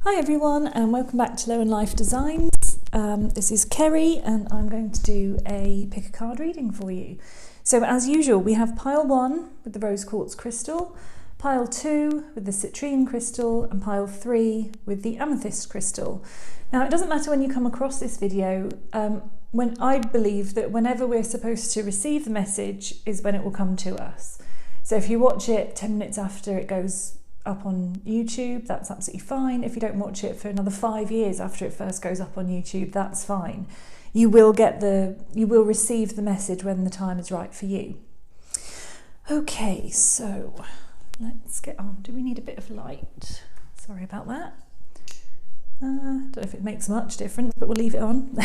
Hi everyone and welcome back to Low and Life Designs. This is Kerry and I'm going to do a pick a card reading for you. So as usual we have pile 1 with the rose quartz crystal, pile 2 with the citrine crystal and pile 3 with the amethyst crystal. Now it doesn't matter when you come across this video, when I believe that whenever we're supposed to receive the message is when it will come to us. So if you watch it 10 minutes after it goes up on YouTube, that's absolutely fine. If you don't watch it for another 5 years after it first goes up on YouTube, that's fine. You will receive the message when the time is right for you. Okay, so let's get on. Do we need a bit of light? Sorry about that. Don't know if it makes much difference, but we'll leave it on.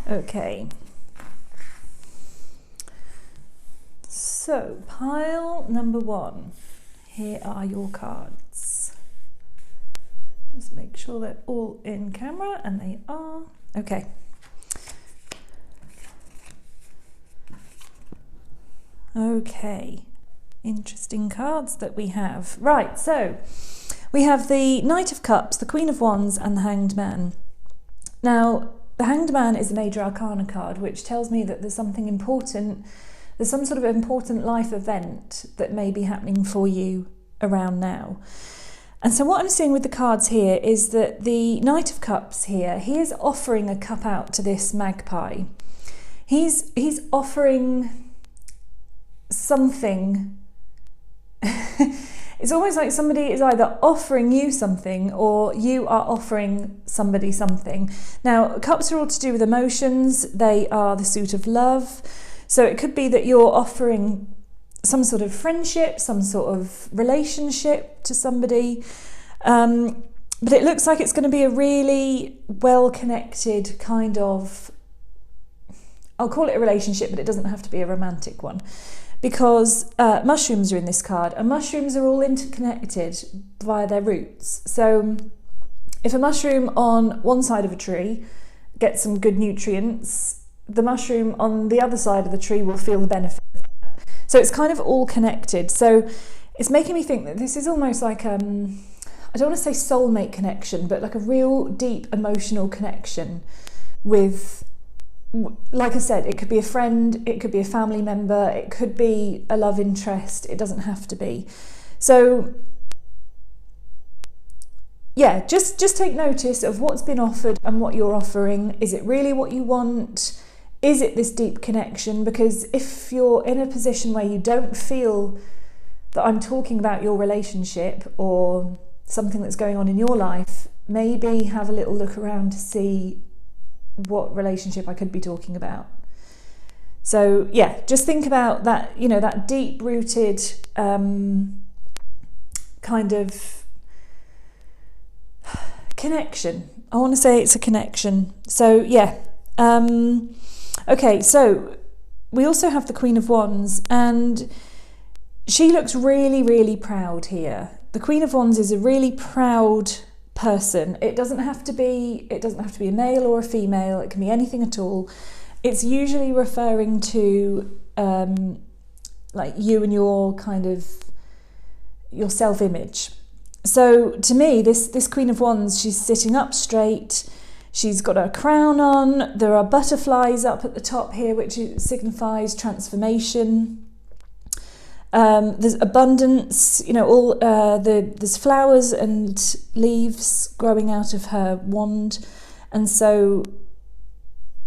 Okay. So, pile number 1. Here are your cards. Just make sure they're all in camera, and they are. Okay. Okay. Interesting cards that we have. Right, so we have the Knight of Cups, the Queen of Wands, and the Hanged Man. Now, the Hanged Man is a Major Arcana card, which tells me that there's something important. There's some sort of important life event that may be happening for you around now. And so what I'm seeing with the cards here is that the Knight of Cups here, he is offering a cup out to this magpie. He's offering something. It's almost like somebody is either offering you something or you are offering somebody something. Now, cups are all to do with emotions. They are the suit of love. So it could be that you're offering some sort of friendship, some sort of relationship to somebody. But it looks like it's going to be a really well-connected kind of, I'll call it a relationship, but it doesn't have to be a romantic one. Because mushrooms are in this card, and mushrooms are all interconnected via their roots. So if a mushroom on one side of a tree gets some good nutrients, the mushroom on the other side of the tree will feel the benefit of that. So it's kind of all connected. So it's making me think that this is almost like, I don't want to say soulmate connection, but like a real deep emotional connection with, like I said, it could be a friend, it could be a family member, it could be a love interest, it doesn't have to be. So yeah, just take notice of what's been offered and what you're offering. Is it really what you want? Is it this deep connection? Because if you're in a position where you don't feel that I'm talking about your relationship or something that's going on in your life, maybe have a little look around to see what relationship I could be talking about. So yeah, just think about that, you know, that deep-rooted kind of connection. I want to say it's a connection. So yeah. Okay, so we also have the Queen of Wands, and she looks really, really proud here. The Queen of Wands is a really proud person. It doesn't have to be a male or a female. It can be anything at all. It's usually referring to like you and your kind of your self-image. So to me, this Queen of Wands, she's sitting up straight. She's got her crown on. There are butterflies up at the top here, which signifies transformation. There's abundance, you know, there's flowers and leaves growing out of her wand. And so,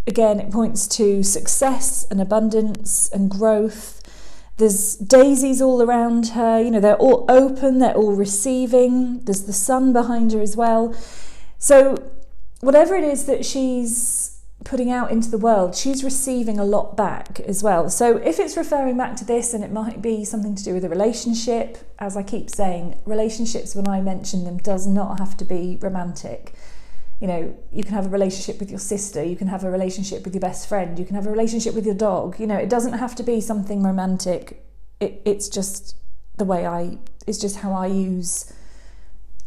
again, it points to success and abundance and growth. There's daisies all around her, you know, they're all open, they're all receiving. There's the sun behind her as well. So whatever it is that she's putting out into the world, she's receiving a lot back as well. So if it's referring back to this, and it might be something to do with a relationship, as I keep saying, relationships, when I mention them, does not have to be romantic. You know, you can have a relationship with your sister, you can have a relationship with your best friend, you can have a relationship with your dog. You know, it doesn't have to be something romantic. It's just it's just how I use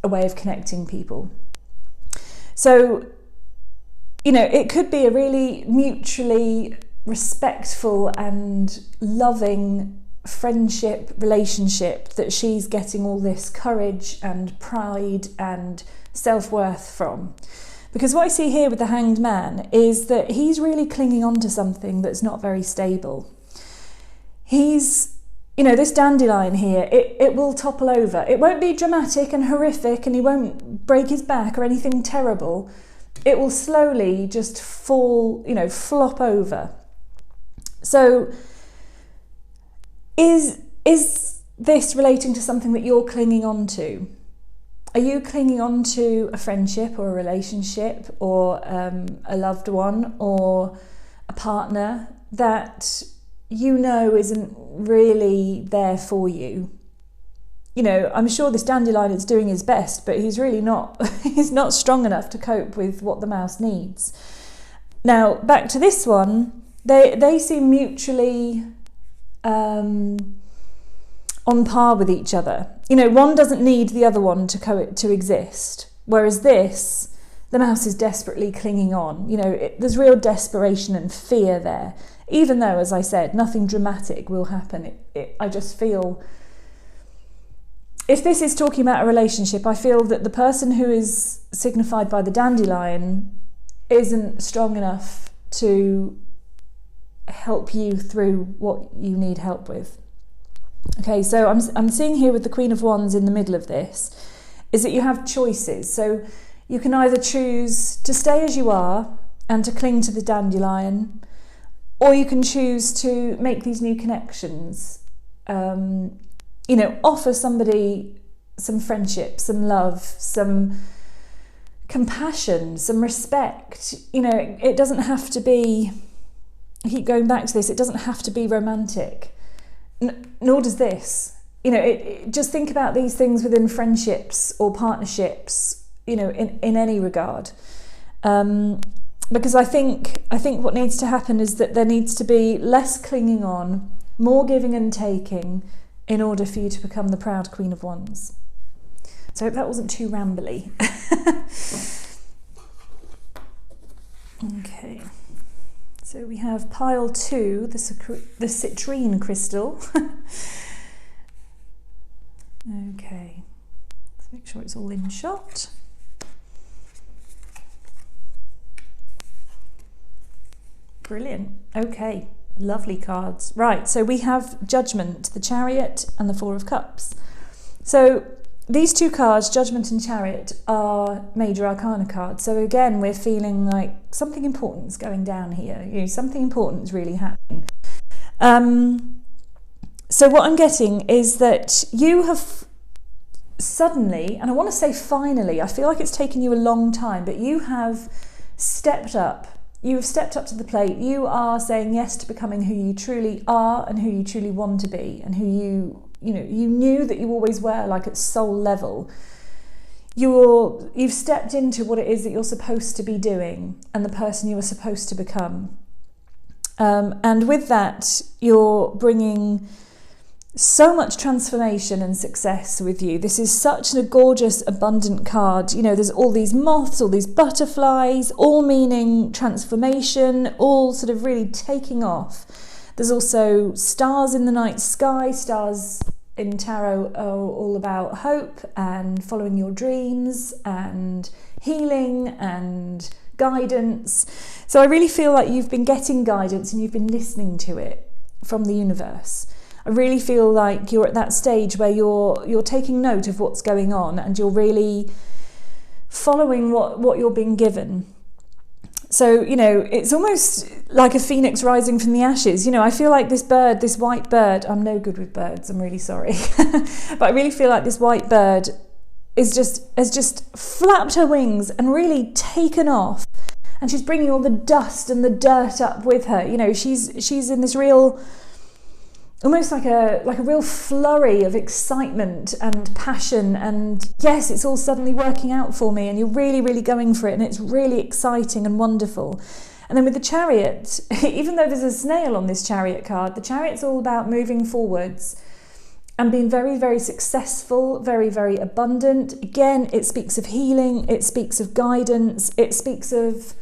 a way of connecting people. So, you know, it could be a really mutually respectful and loving friendship, relationship that she's getting all this courage and pride and self-worth from. Because what I see here with the Hanged Man is that he's really clinging on to something that's not very stable. He's, you know, this dandelion here, it will topple over. It won't be dramatic and horrific, and he won't break his back or anything terrible. It will slowly just fall, you know, flop over. So is this relating to something that you're clinging on to? Are you clinging on to a friendship or a relationship or a loved one or a partner that you know isn't really there for you? You know, I'm sure this dandelion is doing his best, but he's really not, he's not strong enough to cope with what the mouse needs. Now, back to this one, they seem mutually on par with each other. You know, one doesn't need the other one to exist, whereas this, the mouse is desperately clinging on. You know, there's real desperation and fear there, even though, as I said, nothing dramatic will happen. I just feel, if this is talking about a relationship, I feel that the person who is signified by the dandelion isn't strong enough to help you through what you need help with. Okay, so I'm seeing here with the Queen of Wands in the middle of this, is that you have choices. So you can either choose to stay as you are and to cling to the dandelion, or you can choose to make these new connections. You know, offer somebody some friendship, some love, some compassion, some respect. You know, it doesn't have to be, I keep going back to this, it doesn't have to be romantic. Nor does this. You know, just think about these things within friendships or partnerships, you know, in any regard. Because I think what needs to happen is that there needs to be less clinging on, more giving and taking in order for you to become the proud Queen of Wands. So I hope that wasn't too rambly. Okay. So we have pile 2, the citrine crystal. Okay, let's make sure it's all in shot. Brilliant. Okay, lovely cards. Right, so we have Judgment, the Chariot, and the Four of Cups. So these two cards, Judgment and Chariot, are major arcana cards. So again, we're feeling like something important is going down here. You know, something important is really happening. So what I'm getting is that you have suddenly, and I want to say finally, I feel like it's taken you a long time, but you have stepped up. You have stepped up to the plate. You are saying yes to becoming who you truly are and who you truly want to be, and who you know, you knew that you always were, like at soul level. You've stepped into what it is that you're supposed to be doing and the person you are supposed to become. And with that, you're bringing so much transformation and success with you. This is such a gorgeous, abundant card. You know, there's all these moths, all these butterflies, all meaning transformation, all sort of really taking off. There's also stars in the night sky. Stars in tarot are all about hope and following your dreams and healing and guidance. So I really feel like you've been getting guidance and you've been listening to it from the universe. I really feel like you're at that stage where you're taking note of what's going on and you're really following what you're being given. So, you know, it's almost like a phoenix rising from the ashes. You know, I feel like this bird, this white bird, I'm no good with birds, I'm really sorry. But I really feel like this white bird has just flapped her wings and really taken off. And she's bringing all the dust and the dirt up with her. You know, she's in this real, almost like a real flurry of excitement and passion, and yes, it's all suddenly working out for me, and you're really, really going for it, and it's really exciting and wonderful. And then with the Chariot, even though there's a snail on this Chariot card, the Chariot's all about moving forwards and being very, very successful, very, very abundant. Again, it speaks of healing, it speaks of guidance, it speaks of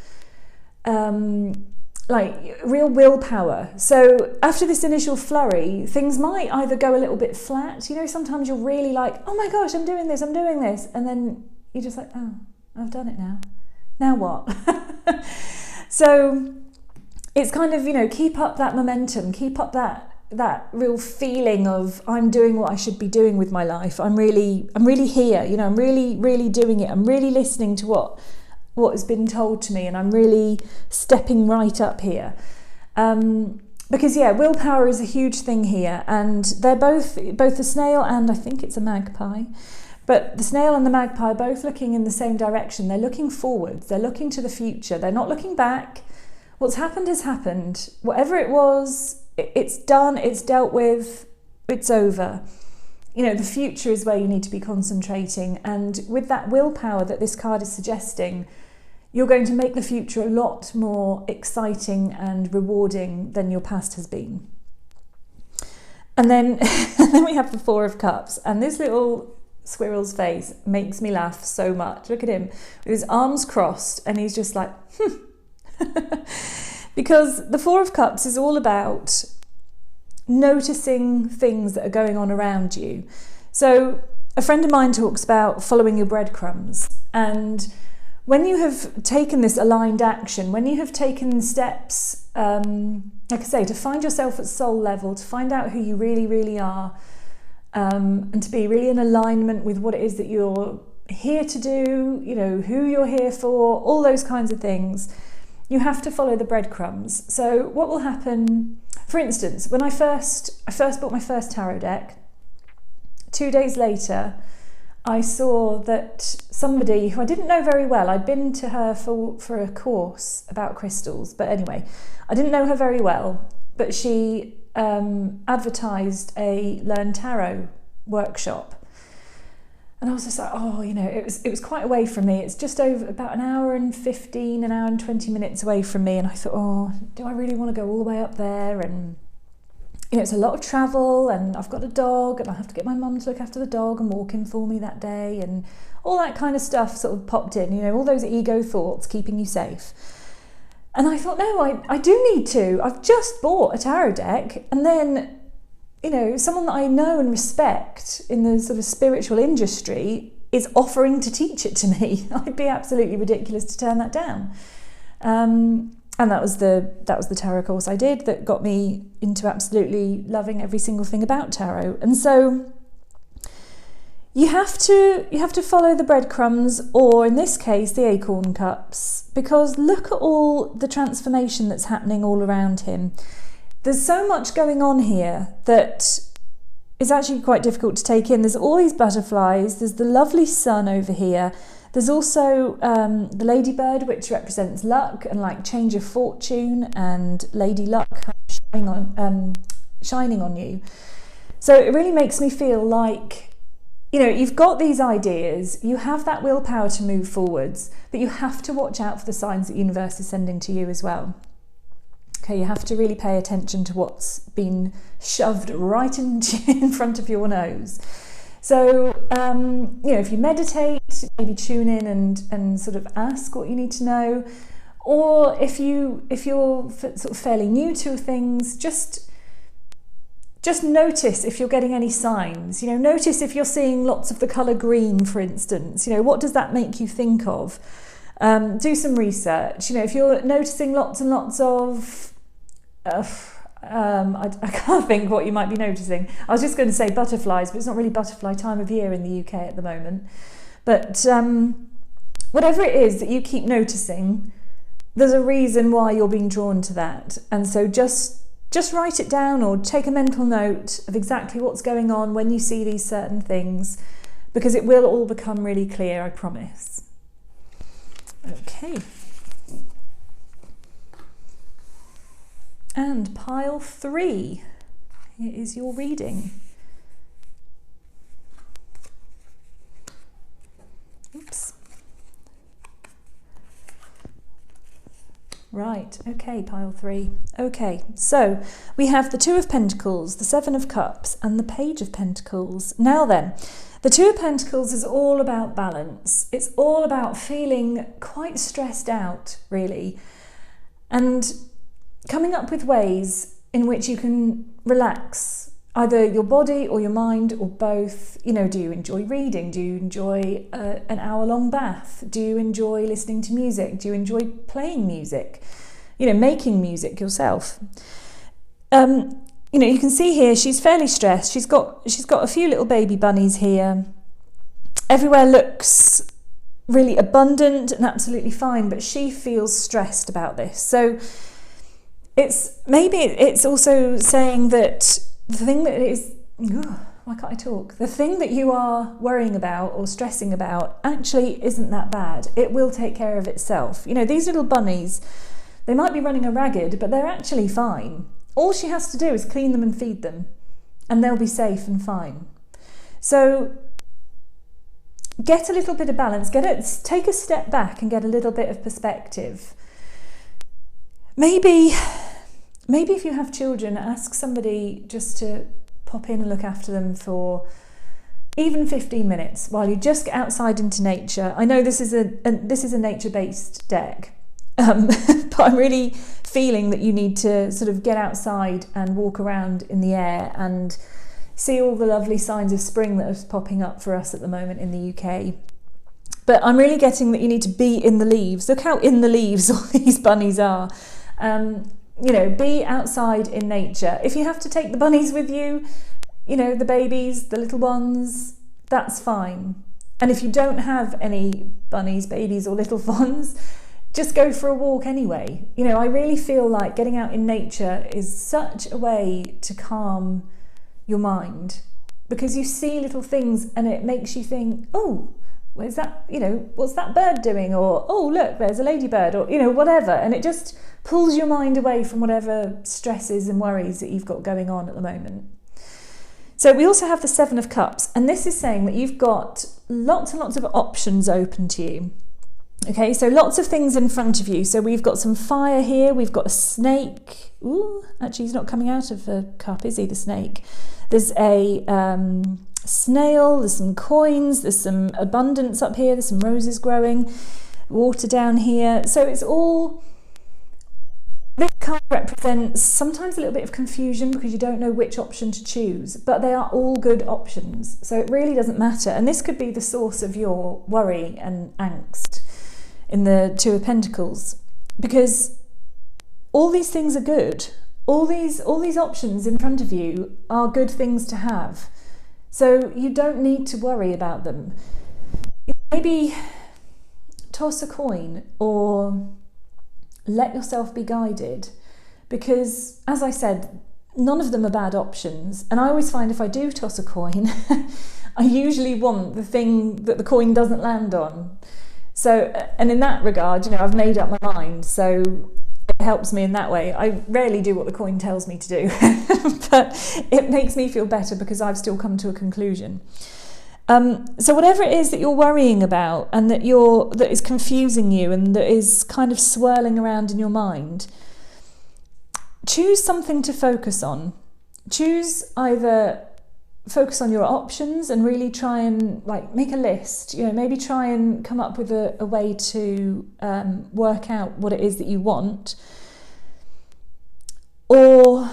like real willpower. So after this initial flurry, things might either go a little bit flat. You know, sometimes you're really like, oh my gosh, I'm doing this. And then you're just like, oh, I've done it now. Now what? So it's kind of, you know, keep up that momentum, keep up that real feeling of I'm doing what I should be doing with my life. I'm really here, you know, I'm really doing it. I'm really listening to what has been told to me, and I'm really stepping right up here. Because yeah, willpower is a huge thing here, and they're both the snail and I think it's a magpie, but the snail and the magpie are both looking in the same direction. They're looking forwards, they're looking to the future, they're not looking back. What's happened has happened. Whatever it was, it's done, it's dealt with, it's over. You know, the future is where you need to be concentrating, and with that willpower that this card is suggesting, you're going to make the future a lot more exciting and rewarding than your past has been. And then, and then we have the Four of Cups, and this little squirrel's face makes me laugh so much. Look at him with his arms crossed, and he's just like, because the Four of Cups is all about noticing things that are going on around you. So a friend of mine talks about following your breadcrumbs, and when you have taken this aligned action, when you have taken steps, like I say, to find yourself at soul level, to find out who you really are, and to be really in alignment with what it is that you're here to do, you know, who you're here for, all those kinds of things, you have to follow the breadcrumbs. So what will happen, for instance, when I first bought my first tarot deck, 2 days later, I saw that somebody who I didn't know very well, I'd been to her for a course about crystals, but anyway, I didn't know her very well, but she advertised a Learn Tarot workshop. And I was just like, oh, you know, it was quite away from me. It's just over about an hour and 20 minutes away from me. And I thought, oh, do I really want to go all the way up there? And you know, it's a lot of travel, and I've got a dog, and I have to get my mum to look after the dog and walk him for me that day, and all that kind of stuff sort of popped in, you know, all those ego thoughts keeping you safe. And I thought, no, I do need to. I've just bought a tarot deck, and then, you know, someone that I know and respect in the sort of spiritual industry is offering to teach it to me. I'd be absolutely ridiculous to turn that down. And that was the tarot course I did that got me into absolutely loving every single thing about tarot. And so you have to follow the breadcrumbs, or in this case the acorn cups, because look at all the transformation that's happening all around him. There's so much going on here that is actually quite difficult to take in. There's all these butterflies, there's the lovely sun over here. There's also the ladybird, which represents luck and like change of fortune, and lady luck shining on you. So it really makes me feel like, you know, you've got these ideas, you have that willpower to move forwards, but you have to watch out for the signs that the universe is sending to you as well. Okay, you have to really pay attention to what's been shoved right in front of your nose. So, you know, if you meditate, maybe tune in and sort of ask what you need to know. Or if you're sort of fairly new to things, just notice if you're getting any signs. You know, notice if you're seeing lots of the colour green, for instance. You know, what does that make you think of? Do some research. You know, if you're noticing lots and lots of... I can't think what you might be noticing. I was just going to say butterflies, but it's not really butterfly time of year in the UK at the moment. But whatever it is that you keep noticing, there's a reason why you're being drawn to that. And so just write it down, or take a mental note of exactly what's going on when you see these certain things, because it will all become really clear, I promise. Okay. And pile 3, here is your reading. Oops. Right, okay, pile 3. Okay, so we have the Two of Pentacles, the Seven of Cups, and the Page of Pentacles. Now then, the Two of Pentacles is all about balance. It's all about feeling quite stressed out, really. And coming up with ways in which you can relax either your body or your mind or both. You know, do you enjoy reading? Do you enjoy an hour-long bath? Do you enjoy listening to music? Do you enjoy playing music? You know, making music yourself. You know, you can see here she's fairly stressed. She's got a few little baby bunnies here. Everywhere looks really abundant and absolutely fine, but she feels stressed about this. So it's also saying that the thing that is, why can't I talk? The thing that you are worrying about or stressing about actually isn't that bad. It will take care of itself. You know, these little bunnies, they might be running a ragged, but they're actually fine. All she has to do is clean them and feed them, and they'll be safe and fine. So get a little bit of balance, take a step back and get a little bit of perspective. Maybe if you have children, ask somebody just to pop in and look after them for even 15 minutes while you just get outside into nature. I know this is a nature-based deck, but I'm really feeling that you need to sort of get outside and walk around in the air and see all the lovely signs of spring that are popping up for us at the moment in the UK. But I'm really getting that you need to be in the leaves. Look how in the leaves all these bunnies are. You know, be outside in nature. If you have to take the bunnies with you, you know, the babies, the little ones, that's fine. And if you don't have any bunnies, babies or little ones, just go for a walk anyway. You know, I really feel like getting out in nature is such a way to calm your mind, because you see little things and it makes you think, oh, where's that, you know, what's that bird doing? Or, oh, look, there's a ladybird, or, you know, whatever. And it just pulls your mind away from whatever stresses and worries that you've got going on at the moment. So we also have the Seven of Cups, and this is saying that you've got lots and lots of options open to you. Okay, so lots of things in front of you. So we've got some fire here, we've got a snake. Ooh, actually he's not coming out of the cup, is he, the snake? There's a snail, there's some coins, there's some abundance up here, there's some roses growing, water down here. So it's all, this card represents sometimes a little bit of confusion because you don't know which option to choose, but they are all good options. So it really doesn't matter. And this could be the source of your worry and angst in the Two of Pentacles, because all these things are good. All these options in front of you are good things to have. So you don't need to worry about them. Maybe toss a coin or let yourself be guided, because as I said, none of them are bad options. And I always find if I do toss a coin, I usually want the thing that the coin doesn't land on. So, and in that regard, you know, I've made up my mind. So it helps me in that way. I rarely do what the coin tells me to do, but it makes me feel better because I've still come to a conclusion. So whatever it is that you're worrying about and that is confusing you and that is kind of swirling around in your mind, choose something to focus on. Choose either focus on your options and really try and like make a list, you know, maybe try and come up with a way to work out what it is that you want, or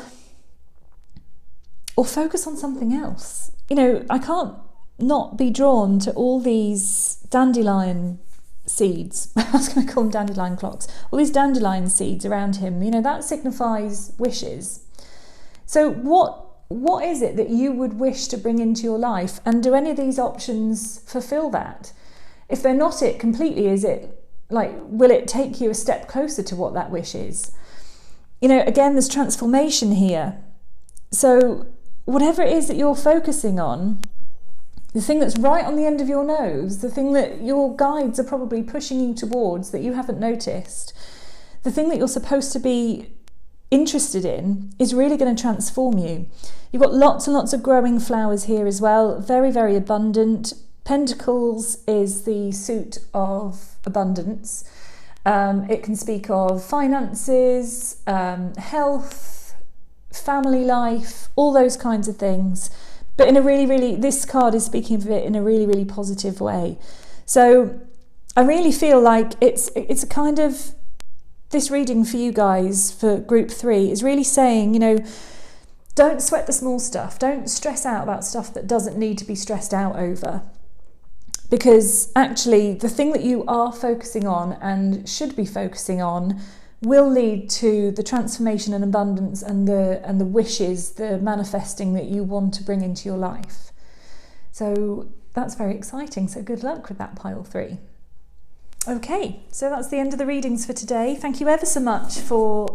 focus on something else. You know, I can't not be drawn to all these dandelion seeds. I was going to call them dandelion clocks. All these dandelion seeds around him, you know, that signifies wishes. So what is it that you would wish to bring into your life? And do any of these options fulfill that? If they're not it completely, is it like, will it take you a step closer to what that wish is? You know, again, there's transformation here. So whatever it is that you're focusing on, the thing that's right on the end of your nose, the thing that your guides are probably pushing you towards that you haven't noticed, the thing that you're supposed to be interested in is really going to transform you. You've got lots and lots of growing flowers here as well, very, very abundant. Pentacles is the suit of abundance. It can speak of finances, health, family life, all those kinds of things. But in a really, really, this card is speaking of it in a really, really positive way. So I really feel like it's a kind of, this reading for you guys for group 3 is really saying, you know, don't sweat the small stuff. Don't stress out about stuff that doesn't need to be stressed out over. Because actually the thing that you are focusing on and should be focusing on will lead to the transformation and abundance and the wishes, the manifesting that you want to bring into your life. So that's very exciting. So good luck with that pile 3. Okay, so that's the end of the readings for today. Thank you ever so much for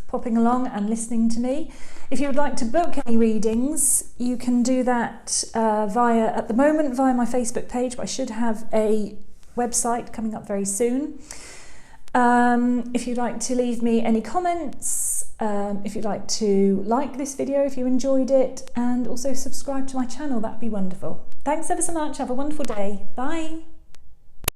popping along and listening to me. If you would like to book any readings, you can do that at the moment via my Facebook page, but I should have a website coming up very soon. If you'd like to leave me any comments, if you'd like to like this video if you enjoyed it, and also subscribe to my channel, that'd be wonderful. Thanks ever so much. Have a wonderful day. Bye.